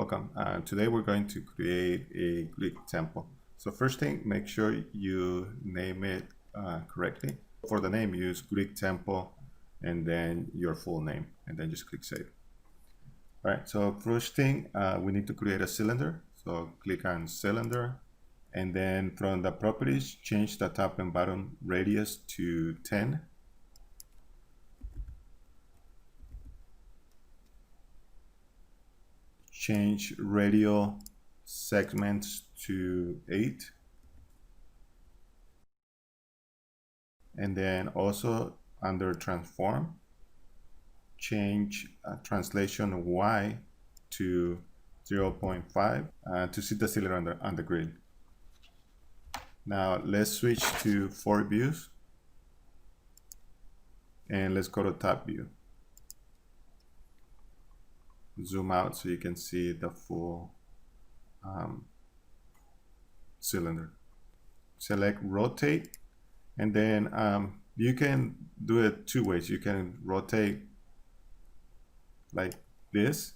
welcome. Today we're going to create a Greek temple. So first thing, make sure you name it correctly. For the name, use Greek temple and then your full name, and then just click save. All right, so first thing, we need to create a cylinder. So click on cylinder, and then from the properties, change the top and bottom radius to 10. Change radial segments to 8. And then also under transform, change translation Y to 0.5 to see the cylinder on the grid. Now let's switch to 4 views and let's go to top view. Zoom out so you can see the full cylinder. Select rotate, and then you can do it two ways. You can rotate like this,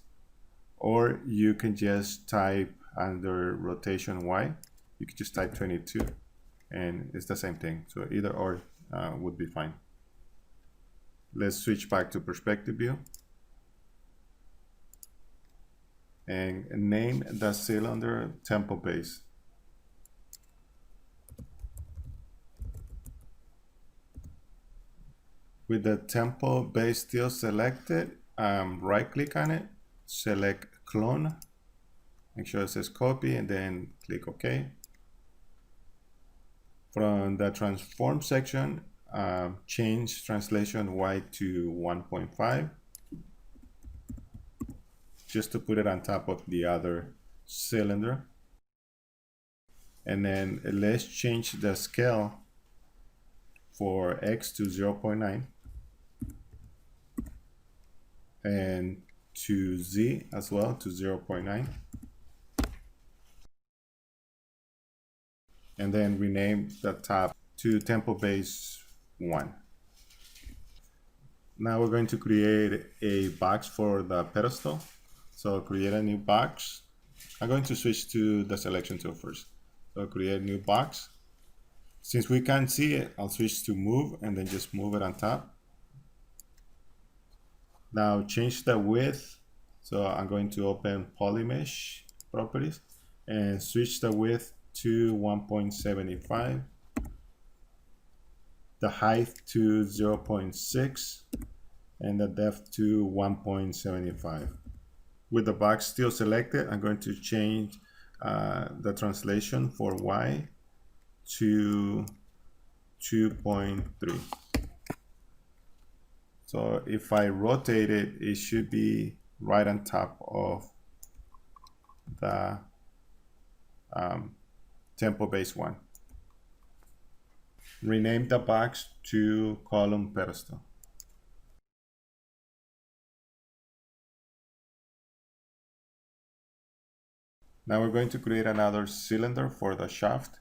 or you can just type under rotation Y. You can just type 22 and it's the same thing. So either or would be fine. Let's switch back to perspective view and name the cylinder temple base. With the temple base still selected, right click on it, select clone, make sure it says copy, and then click OK. From the transform section, change translation Y to 1.5 just to put it on top of the other cylinder. And then let's change the scale for X to 0.9 and to Z as well to 0.9. And then rename the top to temple base 1. Now we're going to create a box for the pedestal. So create a new box. I'm going to switch to the selection tool first. So create a new box. Since we can't see it, I'll switch to move and then just move it on top. Now change the width. So I'm going to open Polymesh properties and switch the width to 1.75, the height to 0.6, and the depth to 1.75. With the box still selected, I'm going to change the translation for Y to 2.3. So if I rotate it, it should be right on top of the temple base 1. Rename the box to column pedestal. Now we're going to create another cylinder for the shaft.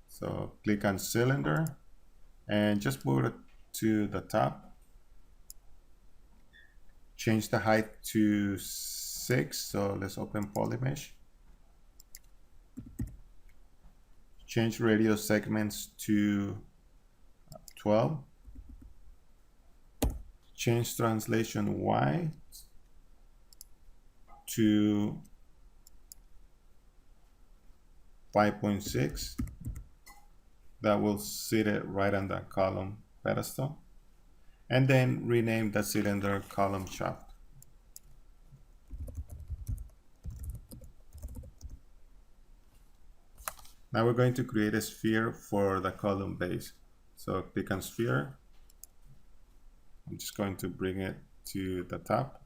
So click on cylinder and just move it to the top. Change the height to 6. So let's open Polymesh. Change radial segments to 12. Change translation Y to 5.6. That will sit it right on the column pedestal. And then rename the cylinder column shaft. Now we're going to create a sphere for the column base. So click on sphere. I'm just going to bring it to the top.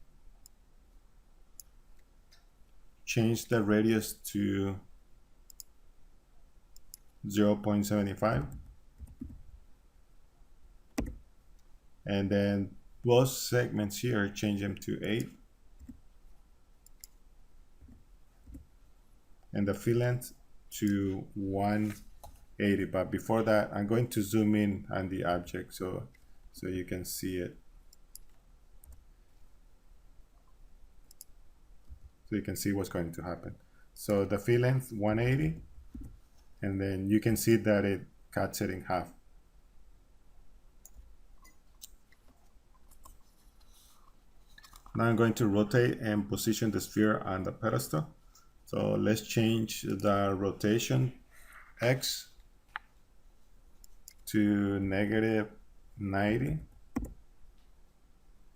Change the radius to 0.75. And then both segments here, change them to 8. And the fill length to 180. But before that, I'm going to zoom in on the object so you can see it. so you can see what's going to happen. So the fill length 180, and then you can see that it cuts it in half. Now I'm going to rotate and position the sphere on the pedestal. So let's change the rotation X to -90,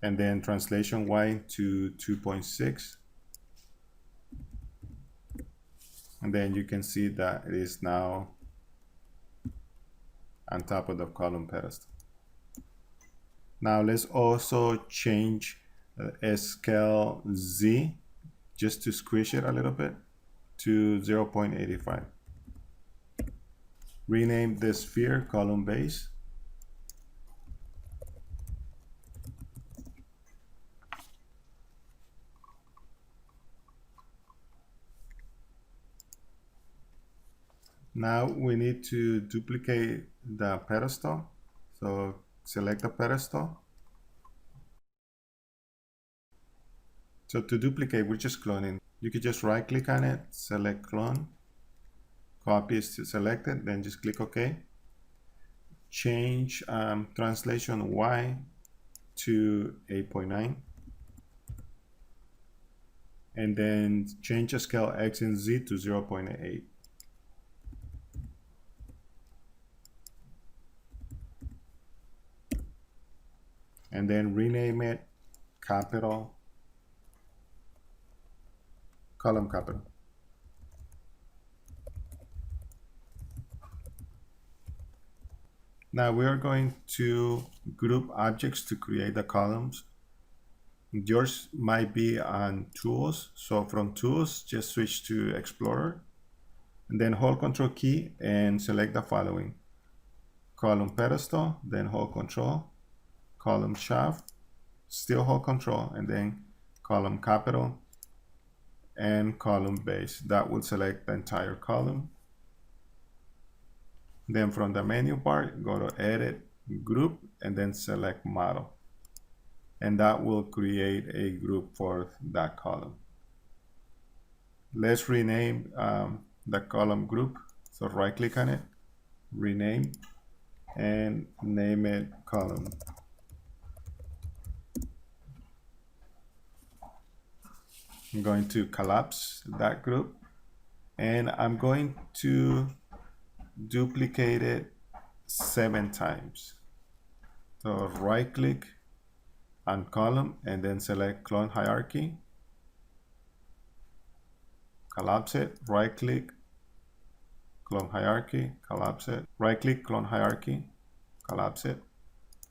and then translation Y to 2.6. And then you can see that it is now on top of the column pedestal. Now let's also change scale Z, just to squish it a little bit, to 0.85. Rename the sphere column base. Now we need to duplicate the pedestal. So select the pedestal. So to duplicate, we're just cloning. You could just right click on it, select clone, copy is selected, then just click OK. Change translation Y to 8.9. And then change the scale X and Z to 0.8. And then rename it capital, column capital. Now we are going to group objects to create the columns. Yours might be on tools. So from tools, just switch to Explorer and then hold Control key and select the following: column pedestal, then hold Control, column shaft, still hold Control, and then column capital and column base. That will select the entire column. Then from the menu bar, go to Edit, Group, and then select Model. And that will create a group for that column. Let's rename the column group. So right click on it, rename, and name it column. I'm going to collapse that group, and I'm going to duplicate it 7 times. So right click on column and then select clone hierarchy, collapse it, right click, clone hierarchy, collapse it, right click, clone hierarchy, collapse it,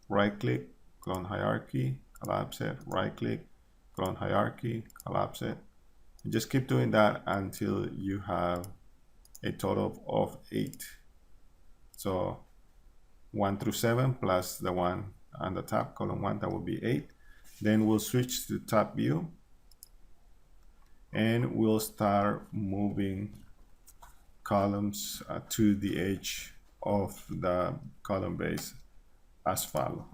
right click, clone hierarchy, collapse it, right click, clone hierarchy, collapse it. And just keep doing that until you have a total of 8. So 1 through 7 plus the one on the top, column 1, that will be 8. Then we'll switch to top view and we'll start moving columns to the edge of the column base as follows.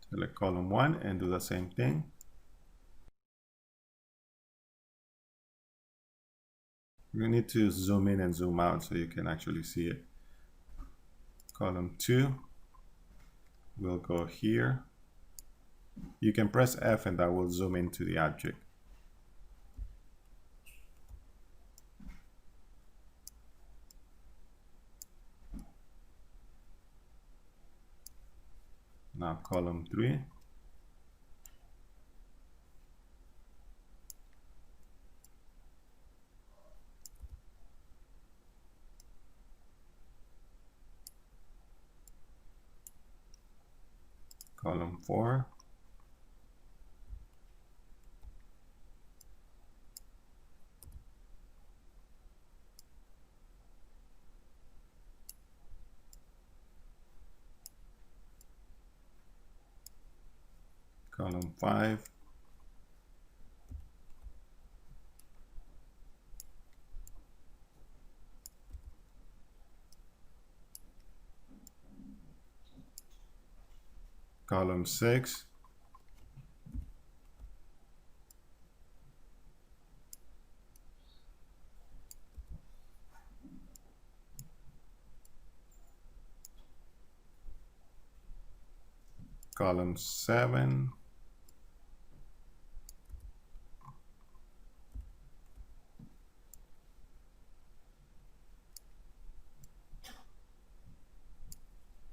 Select column 1 and do the same thing. You need to zoom in and zoom out so you can actually see it. Column 2 will go here. You can press F and that will zoom into the object. Now column 3. Column 4. Column 5. column 6, column 7,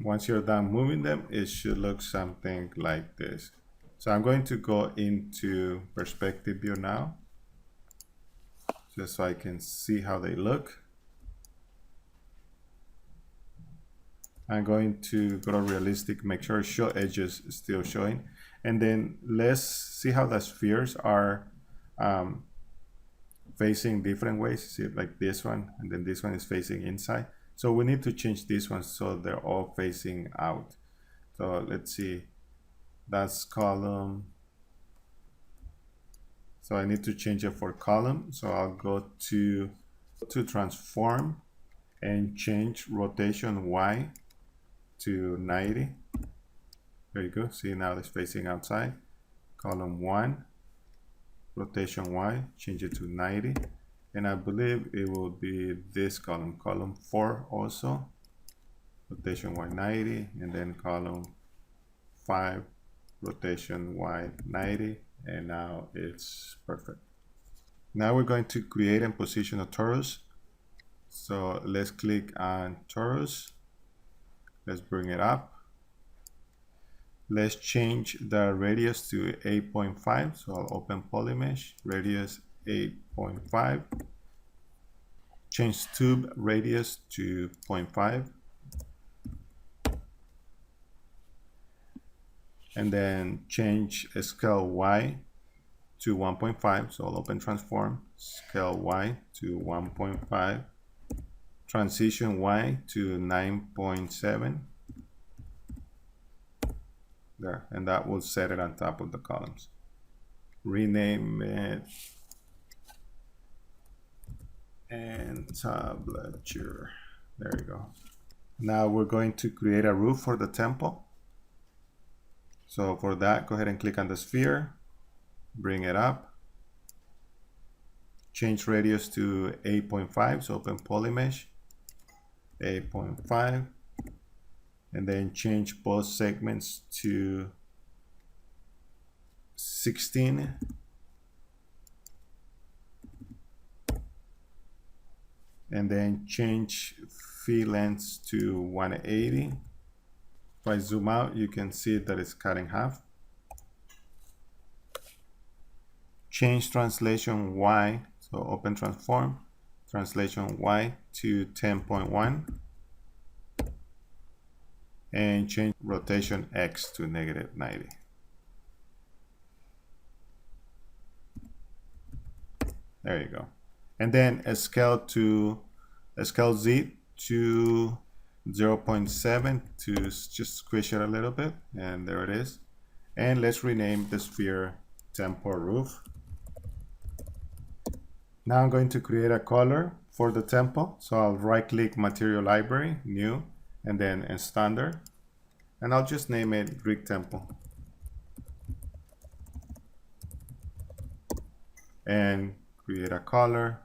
once you're done moving them, it should look something like this. So I'm going to go into perspective view now, just so I can see how they look. I'm going to go to realistic, make sure show edges is still showing. And then let's see how the spheres are facing different ways. See, like this one, and then this one is facing inside. So we need to change this one so they're all facing out. So let's see, that's column. So I need to change it for column. So I'll go to transform and change rotation Y to 90. There you go. See, now it's facing outside. Column 1, rotation Y, change it to 90. And I believe it will be this column, column 4 also, rotation Y 90, and then column 5, rotation Y 90, and now it's perfect. Now we're going to create and position a torus. So let's click on torus. Let's bring it up. Let's change the radius to 8.5. So I'll open Polymesh, radius 8.5. Change tube radius to 0.5. And then change scale Y to 1.5. So I'll open transform, scale Y to 1.5. Transition Y to 9.7. There, and that will set it on top of the columns. Rename it entablature. There you go. Now we're going to create a roof for the temple. So for that, go ahead and click on the sphere, bring it up, change radius to 8.5. So open Polymesh, 8.5. And then change both segments to 16. And then change phi length to 180. If I zoom out, you can see that it's cut in half. Change translation Y, so open transform, translation Y to 10.1. And change rotation X to -90. There you go. And then a scale Z to 0.7 to just squish it a little bit. And there it is. And let's rename the sphere temple roof. Now I'm going to create a color for the temple. So I'll right click material library, new, and then in standard, and I'll just name it Greek temple, and create a color,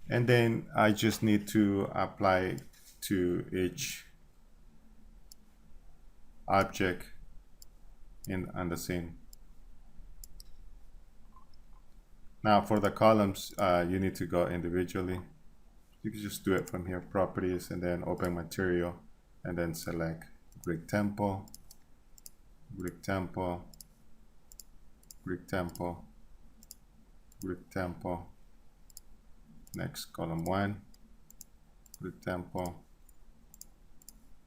and then I just need to apply to each object on the scene. Now for the columns, you need to go individually. You can just do it from here, properties, and then open material, and then select Greek temple, Greek temple, Greek temple, Greek temple. Next, column 1, Greek temple.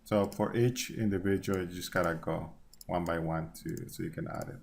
So for each individual, you just gotta go one by one so you can add it.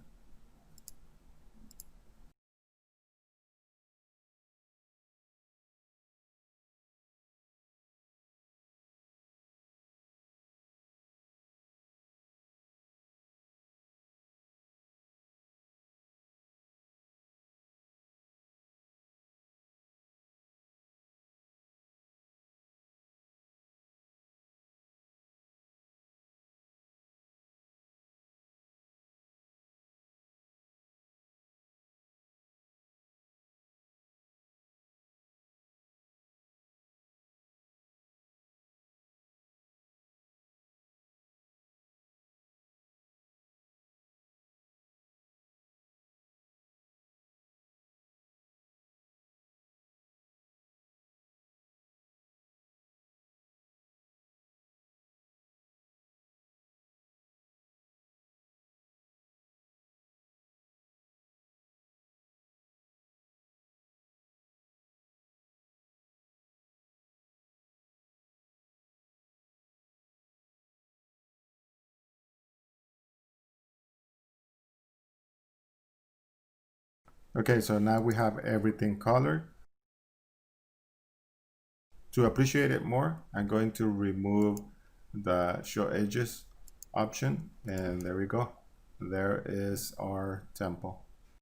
Okay, so now we have everything colored. To appreciate it more, I'm going to remove the show edges option, and there we go. There is our temple.